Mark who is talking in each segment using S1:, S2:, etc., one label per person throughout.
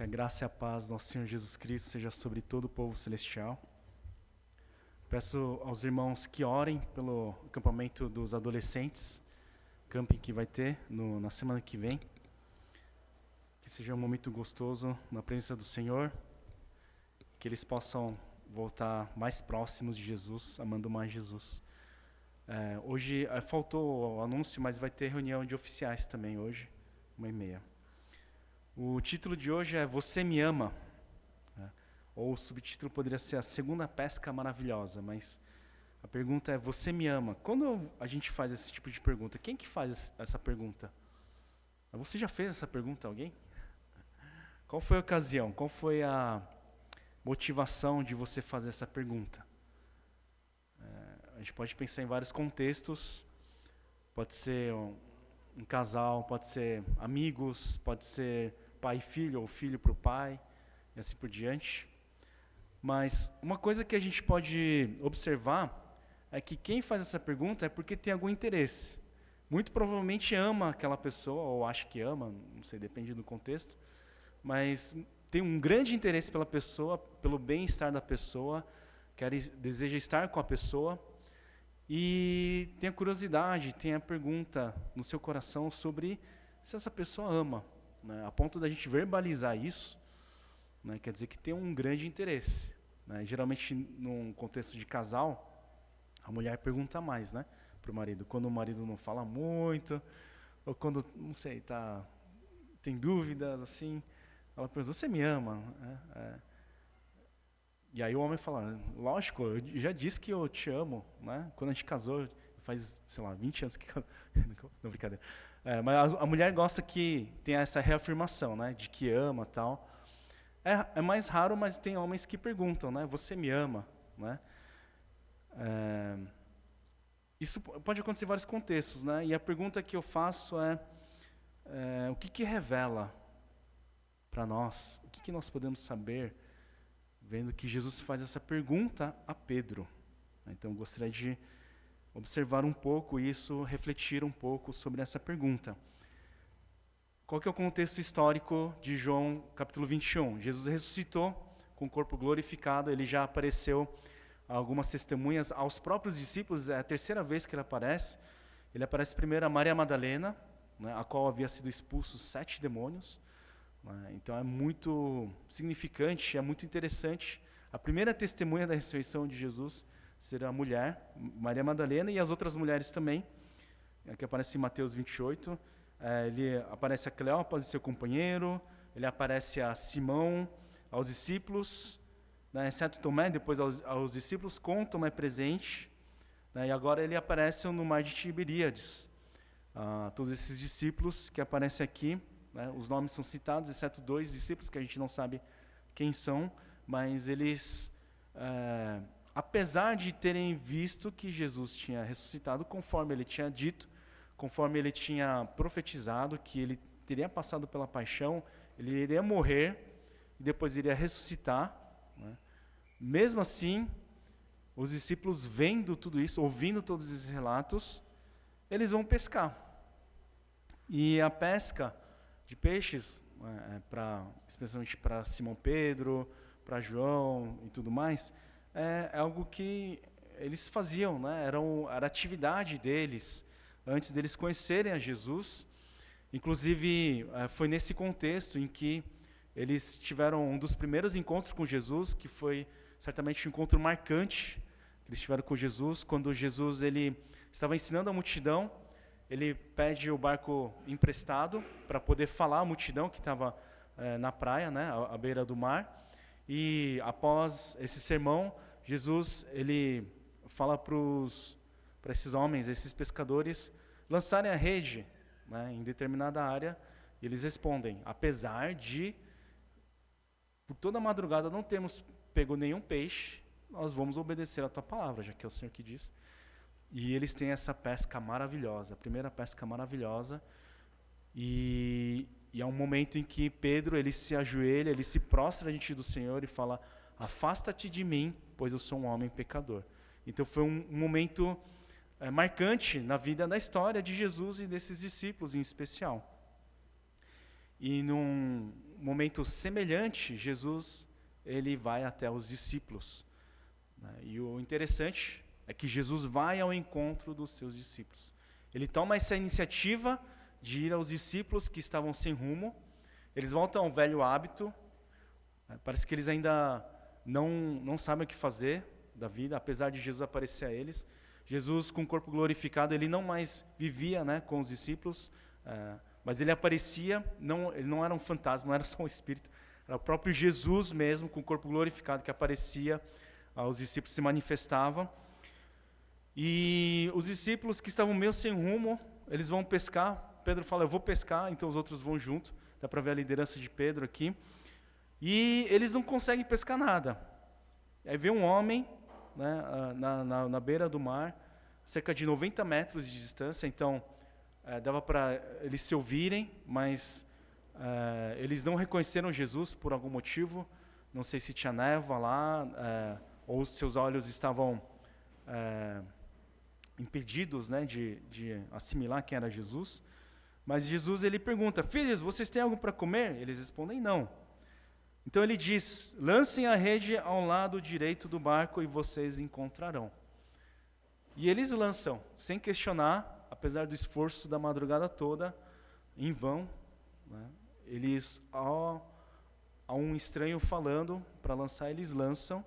S1: Que a graça e a paz do nosso Senhor Jesus Cristo seja sobre todo o povo celestial. Peço aos irmãos que orem pelo acampamento dos adolescentes, camping que vai ter na semana que vem. Que seja um momento gostoso na presença do Senhor, que eles possam voltar mais próximos de Jesus, amando mais Jesus. Hoje faltou o anúncio, mas vai ter reunião de oficiais também hoje, 1h30. O título de hoje é Você Me Ama? Ou o subtítulo poderia ser A Segunda Pesca Maravilhosa, mas a pergunta é Você me ama? Quando a gente faz esse tipo de pergunta, quem que faz essa pergunta? Você já fez essa pergunta a alguém? Qual foi a ocasião? Qual foi a motivação de você fazer essa pergunta? A gente pode pensar em vários contextos. Pode ser um casal, pode ser amigos, pode ser pai e filho, ou filho para o pai, e assim por diante. Mas uma coisa que a gente pode observar é que quem faz essa pergunta é porque tem algum interesse. Muito provavelmente ama aquela pessoa, ou acha que ama, não sei, depende do contexto, mas tem um grande interesse pela pessoa, pelo bem-estar da pessoa, deseja estar com a pessoa, e tem a curiosidade, tem a pergunta no seu coração sobre se essa pessoa ama, né? A ponto da gente verbalizar isso, né? Quer dizer que tem um grande interesse, né? Geralmente, num contexto de casal, a mulher pergunta mais, né, para o marido. Quando o marido não fala muito, ou quando, não sei, tem dúvidas, assim, ela pergunta, você me ama? E aí o homem fala, lógico, eu já disse que eu te amo, né? Quando a gente casou, faz, sei lá, 20 anos que... Não, brincadeira. Mas a mulher gosta que tenha essa reafirmação, né? De que ama e tal. É mais raro, mas tem homens que perguntam, né? Você me ama, né? Isso pode acontecer em vários contextos, né? E a pergunta que eu faço o que revela para nós? O que nós podemos saber vendo que Jesus faz essa pergunta a Pedro? Então, eu gostaria de observar um pouco isso, refletir um pouco sobre essa pergunta. Qual que é o contexto histórico de João capítulo 21? Jesus ressuscitou com o corpo glorificado, ele já apareceu a algumas testemunhas aos próprios discípulos, é a terceira vez que ele aparece. Ele aparece primeiro a Maria Madalena, né, a qual havia sido expulsos 7 demônios. Então é muito significante, é muito interessante. A primeira testemunha da ressurreição de Jesus será a mulher, Maria Madalena, e as outras mulheres também, que aparece em Mateus 28. Ele aparece a Cleópas e seu companheiro, ele aparece a Simão, aos discípulos, né, exceto Tomé, depois aos discípulos, com Tomé presente, né, e agora ele aparece no mar de Tiberíades. Todos esses discípulos que aparecem aqui, né, os nomes são citados, exceto 2 discípulos que a gente não sabe quem são, mas eles, apesar de terem visto que Jesus tinha ressuscitado, conforme ele tinha dito, conforme ele tinha profetizado, que ele teria passado pela paixão, ele iria morrer e depois iria ressuscitar, né? Mesmo assim, os discípulos vendo tudo isso, ouvindo todos esses relatos, eles vão pescar. E a pesca de peixes, especialmente para Simão Pedro, para João e tudo mais, é algo que eles faziam, né? Era a atividade deles, antes deles conhecerem a Jesus. Inclusive, foi nesse contexto em que eles tiveram um dos primeiros encontros com Jesus, que foi certamente um encontro marcante que eles tiveram com Jesus, quando Jesus ele estava ensinando a multidão. Ele pede o barco emprestado para poder falar à multidão que estava na praia, né, à beira do mar. E após esse sermão, Jesus ele fala para esses homens, esses pescadores, lançarem a rede, né, em determinada área. E eles respondem, apesar de por toda a madrugada não termos pego nenhum peixe, nós vamos obedecer a tua palavra, já que é o Senhor que diz. E eles têm essa pesca maravilhosa, a primeira pesca maravilhosa. E há um momento em que Pedro ele se ajoelha, ele se prostra diante do Senhor e fala, afasta-te de mim, pois eu sou um homem pecador. Então foi um momento marcante na vida, na história de Jesus e desses discípulos em especial. E num momento semelhante, Jesus ele vai até os discípulos, né? E o interessante é que Jesus vai ao encontro dos seus discípulos. Ele toma essa iniciativa de ir aos discípulos que estavam sem rumo. Eles voltam ao velho hábito, né? Parece que eles ainda não sabem o que fazer da vida, apesar de Jesus aparecer a eles. Jesus, com o corpo glorificado, ele não mais vivia, né, com os discípulos, mas ele aparecia, ele não era um fantasma, não era só um espírito, era o próprio Jesus mesmo, com o corpo glorificado, que aparecia aos discípulos, se manifestava. E os discípulos que estavam meio sem rumo, eles vão pescar. Pedro fala, eu vou pescar, então os outros vão junto. Dá para ver a liderança de Pedro aqui. E eles não conseguem pescar nada. Aí vem um homem, né, na beira do mar, cerca de 90 metros de distância, então dava para eles se ouvirem, mas eles não reconheceram Jesus por algum motivo. Não sei se tinha névoa lá, ou seus olhos estavam impedidos, né, de assimilar quem era Jesus. Mas Jesus ele pergunta, filhos, vocês têm algo para comer? Eles respondem, não. Então ele diz, lancem a rede ao lado direito do barco e vocês encontrarão. E eles lançam, sem questionar, apesar do esforço da madrugada toda, em vão, né? Eles, a um estranho falando para lançar, eles lançam,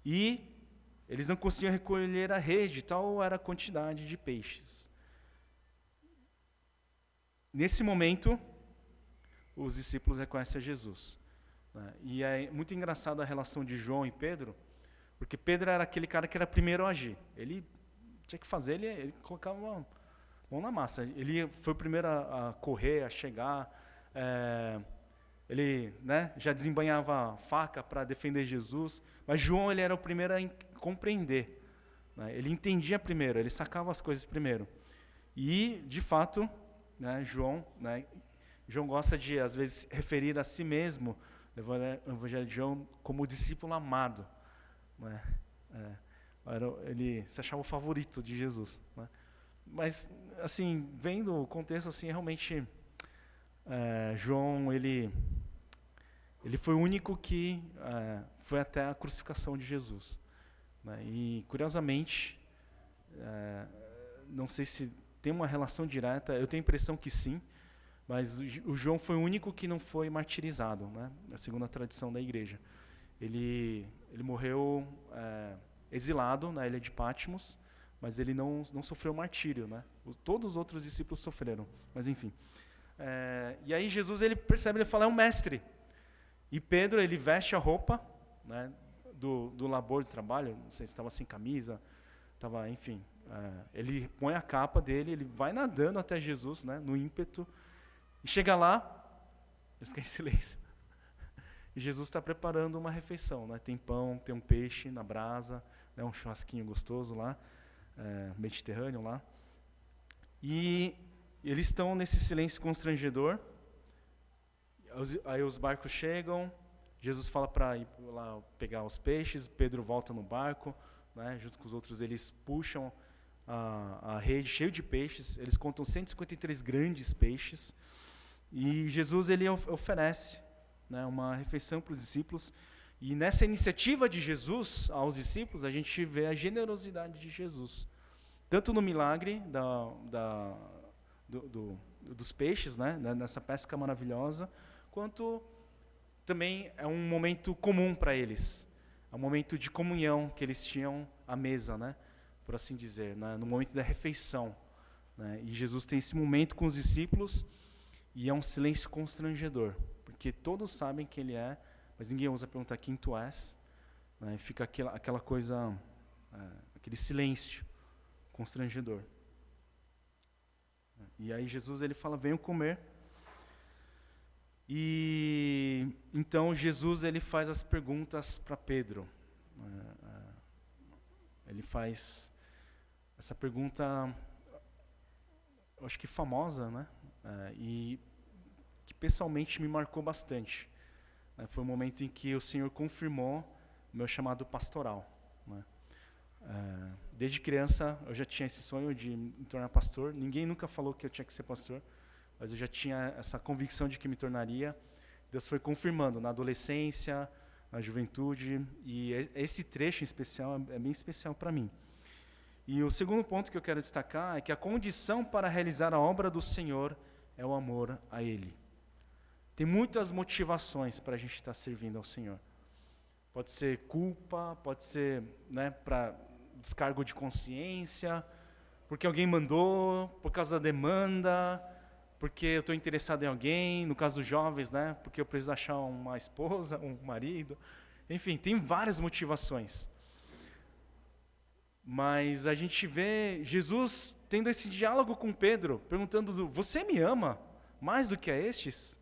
S1: e eles não conseguiam recolher a rede, tal era a quantidade de peixes. Nesse momento, os discípulos reconhecem a Jesus, né? E é muito engraçado a relação de João e Pedro, porque Pedro era aquele cara que era primeiro a agir. Ele tinha que fazer, ele colocava uma mão na massa. Ele foi o primeiro a correr, a chegar. Ele, né, já desembanhava a faca para defender Jesus. Mas João ele era o primeiro a compreender, né? Ele entendia primeiro, ele sacava as coisas primeiro. E, de fato, né, João gosta de, às vezes, referir a si mesmo, no Evangelho de João, como o discípulo amado, né? Ele se achava o favorito de Jesus, né? Mas, assim, vendo o contexto, assim, realmente, João, ele foi o único que foi até a crucificação de Jesus, né? E, curiosamente, não sei se tem uma relação direta, eu tenho a impressão que sim, mas o João foi o único que não foi martirizado, né? Segundo a tradição da igreja. Ele morreu exilado na ilha de Patmos, mas ele não sofreu martírio, né? Todos os outros discípulos sofreram, mas enfim. E aí Jesus ele percebe, ele fala, é um mestre. E Pedro ele veste a roupa, né, do labor de trabalho, não sei se estava sem camisa, estava, enfim. Ele põe a capa dele, ele vai nadando até Jesus, né, no ímpeto, e chega lá, ele fica em silêncio. E Jesus está preparando uma refeição, né? Tem pão, tem um peixe na brasa, né, um churrasquinho gostoso lá, mediterrâneo lá. E eles estão nesse silêncio constrangedor. Aí os barcos chegam, Jesus fala para ir lá pegar os peixes, Pedro volta no barco, né, junto com os outros eles puxam a rede cheia de peixes, eles contam 153 grandes peixes, e Jesus ele oferece, né, uma refeição para os discípulos, e nessa iniciativa de Jesus aos discípulos, a gente vê a generosidade de Jesus, tanto no milagre dos peixes, né, nessa pesca maravilhosa, quanto também é um momento comum para eles, é um momento de comunhão que eles tinham à mesa, né, por assim dizer, né, no momento da refeição, né, e Jesus tem esse momento com os discípulos, e é um silêncio constrangedor, porque todos sabem quem ele é, mas ninguém ousa perguntar quem tu és, né, e fica aquela coisa, aquele silêncio constrangedor. E aí Jesus ele fala, venham comer. E então Jesus ele faz as perguntas para Pedro. Ele faz essa pergunta, eu acho que famosa, né? E que pessoalmente me marcou bastante. Foi o momento em que o Senhor confirmou o meu chamado pastoral, né? Desde criança eu já tinha esse sonho de me tornar pastor. Ninguém nunca falou que eu tinha que ser pastor, mas eu já tinha essa convicção de que me tornaria. Deus foi confirmando na adolescência, na juventude, e esse trecho em especial é bem especial para mim. E o segundo ponto que eu quero destacar é que a condição para realizar a obra do Senhor é o amor a Ele. Tem muitas motivações para a gente estar servindo ao Senhor. Pode ser culpa, pode ser, né, para descargo de consciência, porque alguém mandou, por causa da demanda, porque eu estou interessado em alguém, no caso dos jovens, né, porque eu preciso achar uma esposa, um marido. Enfim, tem várias motivações. Mas a gente vê Jesus tendo esse diálogo com Pedro, perguntando, você me ama mais do que a estes?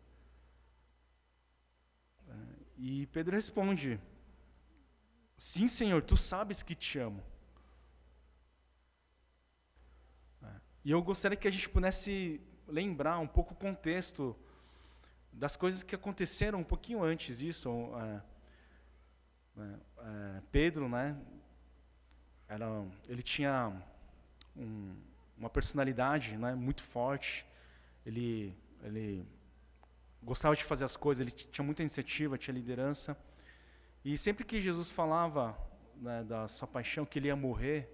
S1: E Pedro responde, sim, Senhor, tu sabes que te amo. E eu gostaria que a gente pudesse lembrar um pouco o contexto das coisas que aconteceram um pouquinho antes disso. Pedro, né, ele tinha uma personalidade, né, muito forte. Ele gostava de fazer as coisas, ele tinha muita iniciativa, tinha liderança. E sempre que Jesus falava, né, da sua paixão, que ele ia morrer,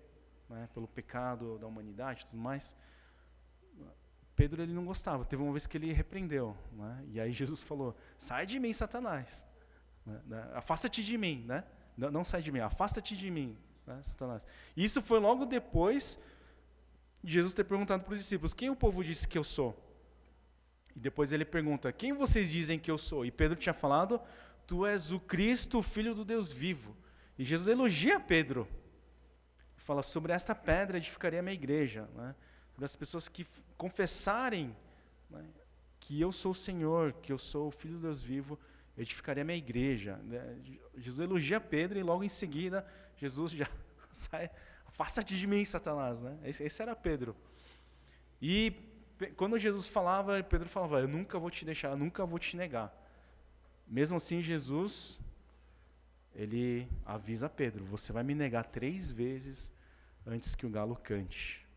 S1: né, pelo pecado da humanidade e tudo mais, Pedro ele não gostava. Teve uma vez que ele repreendeu, né, e aí Jesus falou, sai de mim, Satanás. Afasta-te de mim, né? Não sai de mim, afasta-te de mim, né, Satanás. E isso foi logo depois de Jesus ter perguntado para os discípulos, quem o povo disse que eu sou? E depois ele pergunta, quem vocês dizem que eu sou? E Pedro tinha falado, tu és o Cristo, o Filho do Deus vivo. E Jesus elogia Pedro. Fala, sobre esta pedra edificaria a minha igreja. Né? Sobre as pessoas que confessarem, né, que eu sou o Senhor, que eu sou o Filho do Deus vivo, edificaria a minha igreja. Né? Jesus elogia Pedro e logo em seguida, Jesus já sai, afasta-te de mim, Satanás. Né? Esse era Pedro. E quando Jesus falava, Pedro falava, eu nunca vou te deixar, eu nunca vou te negar. Mesmo assim, Jesus, ele avisa Pedro, você vai me negar 3 vezes antes que o galo cante.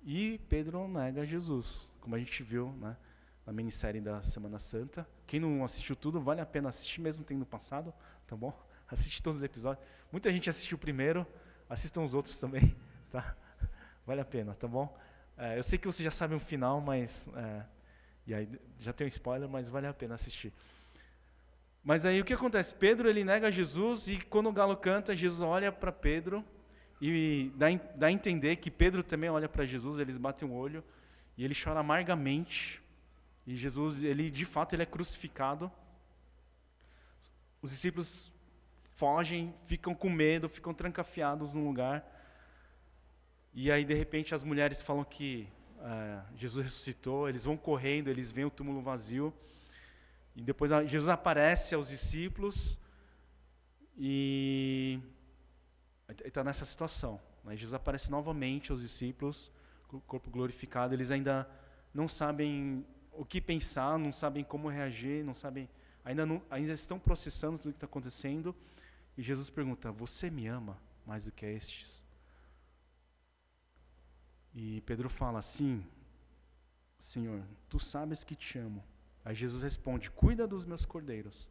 S1: E Pedro nega Jesus, como a gente viu, né, na minissérie da Semana Santa. Quem não assistiu tudo, vale a pena assistir, mesmo tendo passado, tá bom? Assiste todos os episódios. Muita gente assistiu o primeiro, assistam os outros também, tá? Vale a pena, tá bom? Eu sei que você já sabe o final, mas e aí já tem um spoiler, mas vale a pena assistir. Mas aí o que acontece? Pedro ele nega Jesus e quando o galo canta, Jesus olha para Pedro e dá a entender que Pedro também olha para Jesus, eles batem o olho e ele chora amargamente. E Jesus, ele de fato ele é crucificado. Os discípulos fogem, ficam com medo, ficam trancafiados num lugar. E aí, de repente, as mulheres falam que Jesus ressuscitou, eles vão correndo, eles veem o túmulo vazio. E depois Jesus aparece aos discípulos e está nessa situação. Né? Jesus aparece novamente aos discípulos, com o corpo glorificado. Eles ainda não sabem o que pensar, não sabem como reagir, não sabem, ainda estão processando tudo o que está acontecendo. E Jesus pergunta, você me ama mais do que estes? E Pedro fala, sim, Senhor, tu sabes que te amo. Aí Jesus responde, cuida dos meus cordeiros.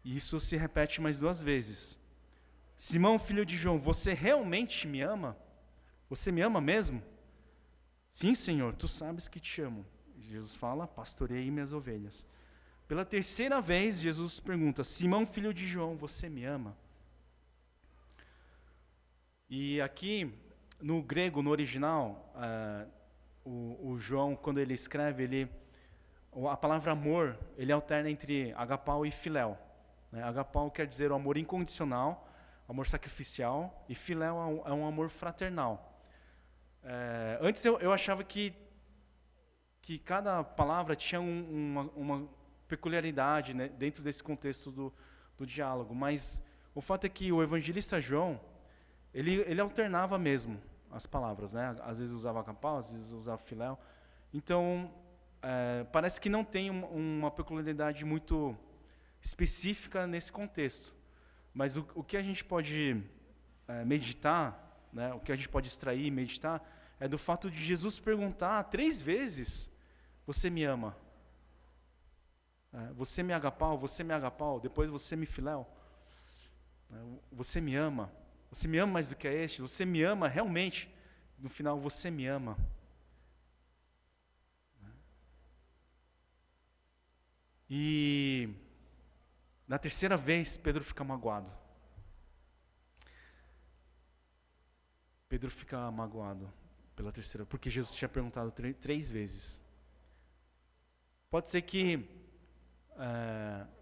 S1: E isso se repete mais 2 vezes. Simão, filho de João, você realmente me ama? Você me ama mesmo? Sim, Senhor, tu sabes que te amo. Jesus fala, pastoreei minhas ovelhas. Pela 3ª vez, Jesus pergunta, Simão, filho de João, você me ama? E aqui, no grego, no original, o João, quando ele escreve, a palavra amor, ele alterna entre agapau e filéu. Né? Agapau quer dizer o amor incondicional, amor sacrificial, e filéu é um amor fraternal. Antes eu achava que cada palavra tinha uma peculiaridade, né, dentro desse contexto do diálogo, mas o fato é que o evangelista João, ele alternava mesmo as palavras, né? Às vezes usava agapau, às vezes usava filéu. Então, parece que não tem uma peculiaridade muito específica nesse contexto. Mas o que a gente pode meditar, né? O que a gente pode extrair e meditar, é do fato de Jesus perguntar 3 vezes, você me ama Você me agapau, depois você me filéu. Você me ama mais do que a este, você me ama realmente, no final você me ama. E na terceira vez, Pedro fica magoado. Pedro fica magoado pela terceira, porque Jesus tinha perguntado três vezes. Pode ser que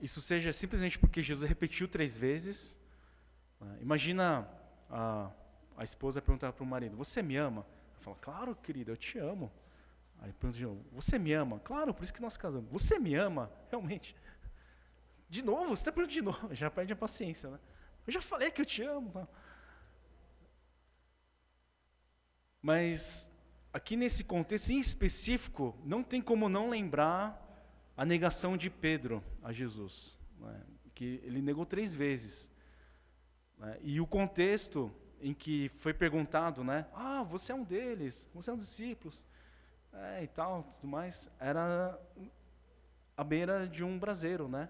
S1: isso seja simplesmente porque Jesus repetiu 3 vezes. Imagina a esposa perguntar para o marido, você me ama? Ele fala, claro, querida, eu te amo. Aí pergunta de novo, você me ama? Claro, por isso que nós casamos. Você me ama? Realmente? De novo? Você está perguntando de novo? Já perde a paciência, né? Eu já falei que eu te amo. Tá? Mas aqui nesse contexto em específico, não tem como não lembrar a negação de Pedro a Jesus, né? Que ele negou 3 vezes. Né? E o contexto em que foi perguntado, né? Você é um deles, você é um discípulo, e tal, tudo mais, era à beira de um braseiro, né?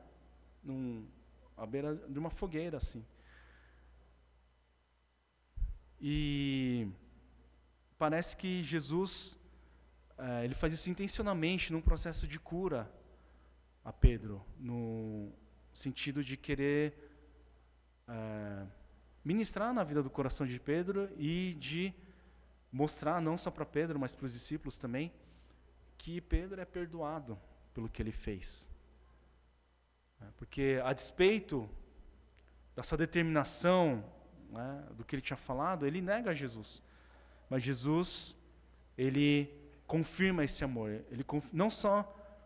S1: À beira de uma fogueira, assim. E parece que Jesus, ele faz isso intencionalmente num processo de cura a Pedro, no sentido de querer ministrar na vida do coração de Pedro e de mostrar, não só para Pedro, mas para os discípulos também, que Pedro é perdoado pelo que ele fez. Porque, a despeito da sua determinação, né, do que ele tinha falado, ele nega Jesus. Mas Jesus, ele confirma esse amor. Ele não só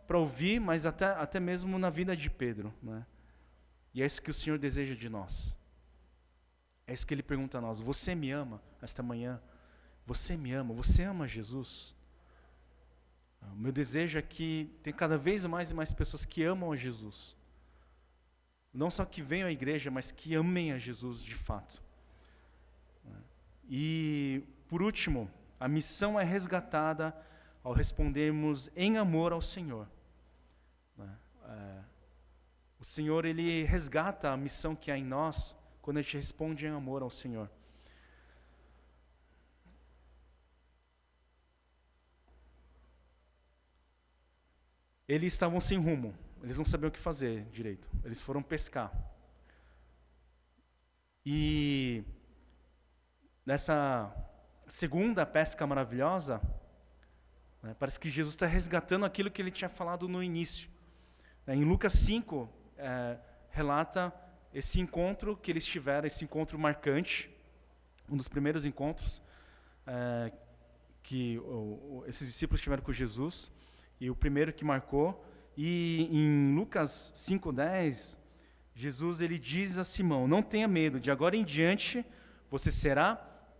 S1: para ouvir, mas até mesmo na vida de Pedro. Né? E é isso que o Senhor deseja de nós. É isso que ele pergunta a nós. Você me ama esta manhã? Você me ama? Você ama Jesus? O meu desejo é que tem cada vez mais e mais pessoas que amam a Jesus. Não só que venham à igreja, mas que amem a Jesus de fato. E, por último, a missão é resgatada ao respondermos em amor ao Senhor. O Senhor, ele resgata a missão que há em nós quando a gente responde em amor ao Senhor. Eles estavam sem rumo, eles não sabiam o que fazer direito, eles foram pescar. E nessa segunda pesca maravilhosa, né, parece que Jesus está resgatando aquilo que ele tinha falado no início. Em Lucas 5, relata esse encontro que eles tiveram, esse encontro marcante, um dos primeiros encontros que esses discípulos tiveram com Jesus, e o primeiro que marcou. E em Lucas 5:10, Jesus ele diz a Simão, não tenha medo, de agora em diante você será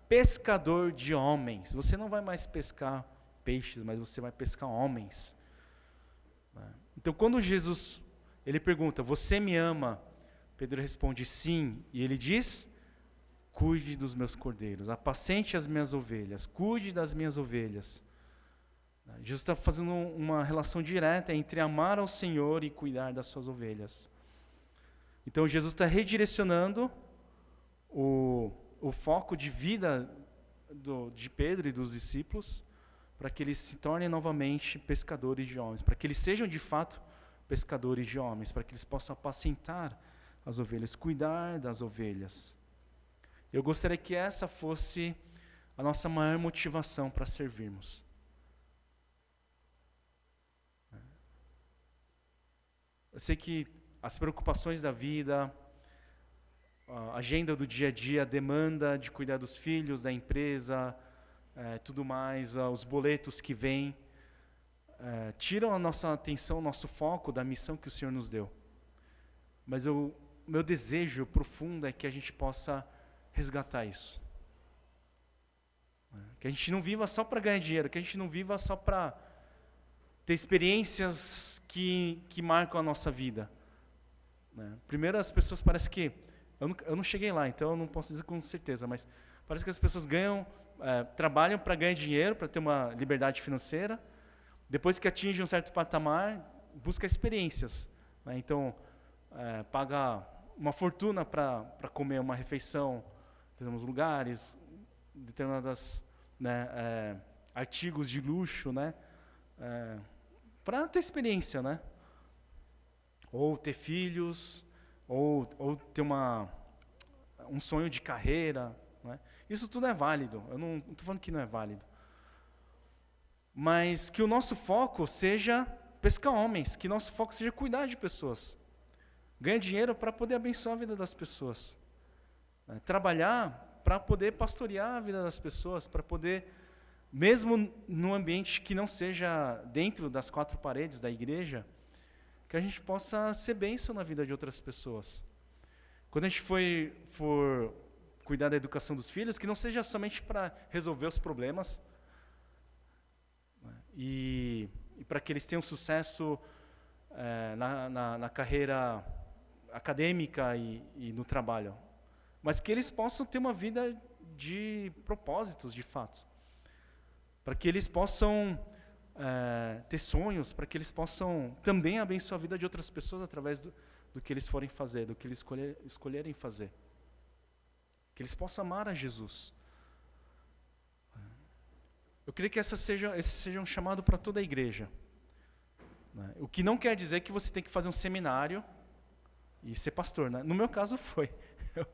S1: pescador de homens. Você não vai mais pescar peixes, mas você vai pescar homens. Então quando Jesus ele pergunta, você me ama? Pedro responde sim, e ele diz, cuide dos meus cordeiros, apacente as minhas ovelhas, cuide das minhas ovelhas. Jesus está fazendo uma relação direta entre amar ao Senhor e cuidar das suas ovelhas. Então Jesus está redirecionando o foco de vida de Pedro e dos discípulos para que eles se tornem novamente pescadores de homens, para que eles sejam de fato pescadores de homens, para que eles possam apacentar as ovelhas, cuidar das ovelhas. Eu gostaria que essa fosse a nossa maior motivação para servirmos. Eu sei que as preocupações da vida, a agenda do dia a dia, a demanda de cuidar dos filhos, da empresa, tudo mais, os boletos que vêm, tiram a nossa atenção, o nosso foco da missão que o Senhor nos deu. Mas meu desejo profundo é que a gente possa resgatar isso. Que a gente não viva só para ganhar dinheiro, que a gente não viva só para ter experiências que marcam a nossa vida. Primeiro, as pessoas parecem que... Eu não cheguei lá, então eu não posso dizer com certeza, mas parece que as pessoas trabalham para ganhar dinheiro, para ter uma liberdade financeira. Depois que atingem um certo patamar, buscam experiências. né? Então, paga uma fortuna para comer uma refeição em determinados lugares, determinadas, né, artigos de luxo, né, para ter experiência, né? Ou ter filhos, ou ter um sonho de carreira, né? Isso tudo é válido, eu não estou falando que não é válido. Mas que o nosso foco seja pescar homens, que nosso foco seja cuidar de pessoas. Ganhar dinheiro para poder abençoar a vida das pessoas. Né? Trabalhar para poder pastorear a vida das pessoas, para poder, mesmo num ambiente que não seja dentro das quatro paredes da igreja, que a gente possa ser bênção na vida de outras pessoas. Quando a gente for cuidar da educação dos filhos, que não seja somente para resolver os problemas, né, e para que eles tenham sucesso na carreira acadêmica e no trabalho, mas que eles possam ter uma vida de propósitos, de fato, para que eles possam ter sonhos, para que eles possam também abençoar a vida de outras pessoas através do que eles forem fazer, do que eles escolherem fazer. Que eles possam amar a Jesus. Eu creio que esse seja um chamado para toda a igreja. Né? O que não quer dizer que você tem que fazer um seminário e ser pastor. Né? No meu caso foi. Eu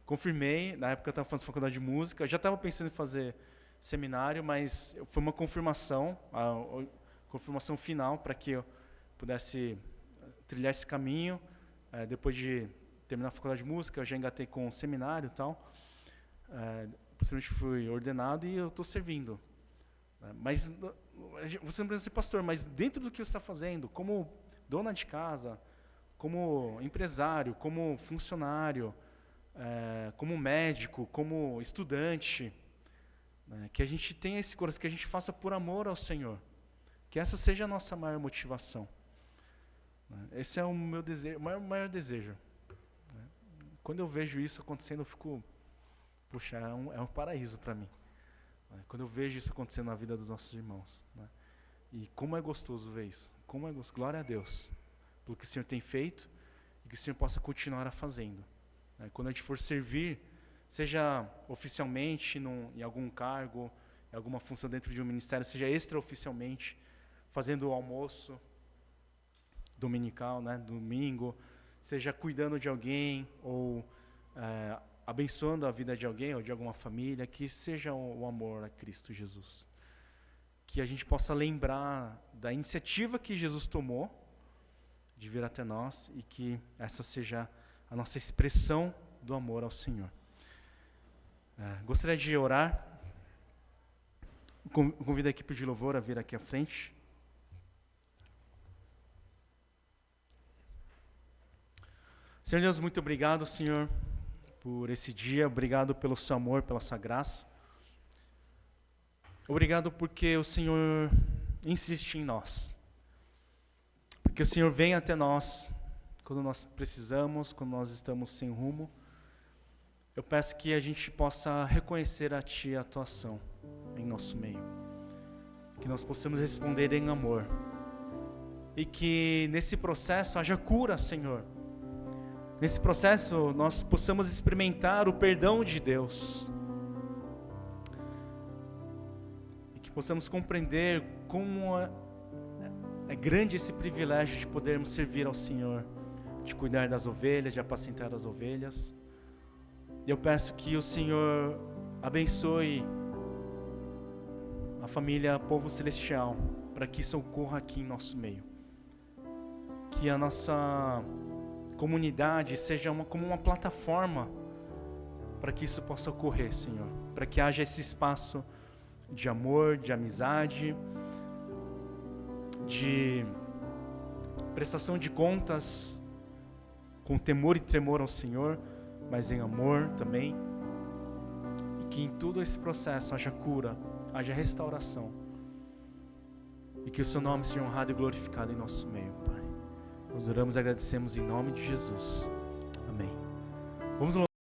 S1: confirmei, na época eu estava fazendo faculdade de música, eu já estava pensando em fazer seminário, mas foi uma confirmação, a confirmação final para que eu pudesse trilhar esse caminho. Depois de terminar a faculdade de música, eu já engatei com um seminário e tal. Posteriormente fui ordenado e eu estou servindo. Mas você não precisa ser pastor, mas dentro do que você está fazendo, como dona de casa, como empresário, como funcionário, como médico, como estudante, né, que a gente tenha esse coração, que a gente faça por amor ao Senhor. Que essa seja a nossa maior motivação. Esse é o meu desejo, maior desejo. Quando eu vejo isso acontecendo, eu fico, puxa, é um paraíso para mim. Quando eu vejo isso acontecendo na vida dos nossos irmãos. Né? E como é gostoso ver isso. Como é gostoso. Glória a Deus pelo que o Senhor tem feito e que o Senhor possa continuar a fazendo. Quando a gente for servir, seja oficialmente em algum cargo, em alguma função dentro de um ministério, seja extraoficialmente, fazendo o almoço dominical, né, domingo, seja cuidando de alguém ou abençoando a vida de alguém ou de alguma família, que seja o amor a Cristo Jesus. Que a gente possa lembrar da iniciativa que Jesus tomou de vir até nós e que essa seja a nossa expressão do amor ao Senhor. Gostaria de orar. Convido a equipe de louvor a vir aqui à frente. Senhor Deus, muito obrigado, Senhor, por esse dia. Obrigado pelo seu amor, pela sua graça. Obrigado porque o Senhor insiste em nós. Porque o Senhor vem até nós quando nós precisamos, quando nós estamos sem rumo. Eu peço que a gente possa reconhecer a Ti a Tua ação em nosso meio. Que nós possamos responder em amor. E que nesse processo haja cura, Senhor. Nesse processo nós possamos experimentar o perdão de Deus. E que possamos compreender como é grande esse privilégio de podermos servir ao Senhor, de cuidar das ovelhas, de apacentar as ovelhas. E eu peço que o Senhor abençoe a família Povo Celestial, para que isso ocorra aqui em nosso meio. Que a nossa comunidade seja como uma plataforma para que isso possa ocorrer, Senhor. Para que haja esse espaço de amor, de amizade, de prestação de contas com temor e tremor ao Senhor, mas em amor também. E que em todo esse processo haja cura, haja restauração. E que o seu nome seja honrado e glorificado em nosso meio, Pai. Nós oramos e agradecemos em nome de Jesus. Amém. Vamos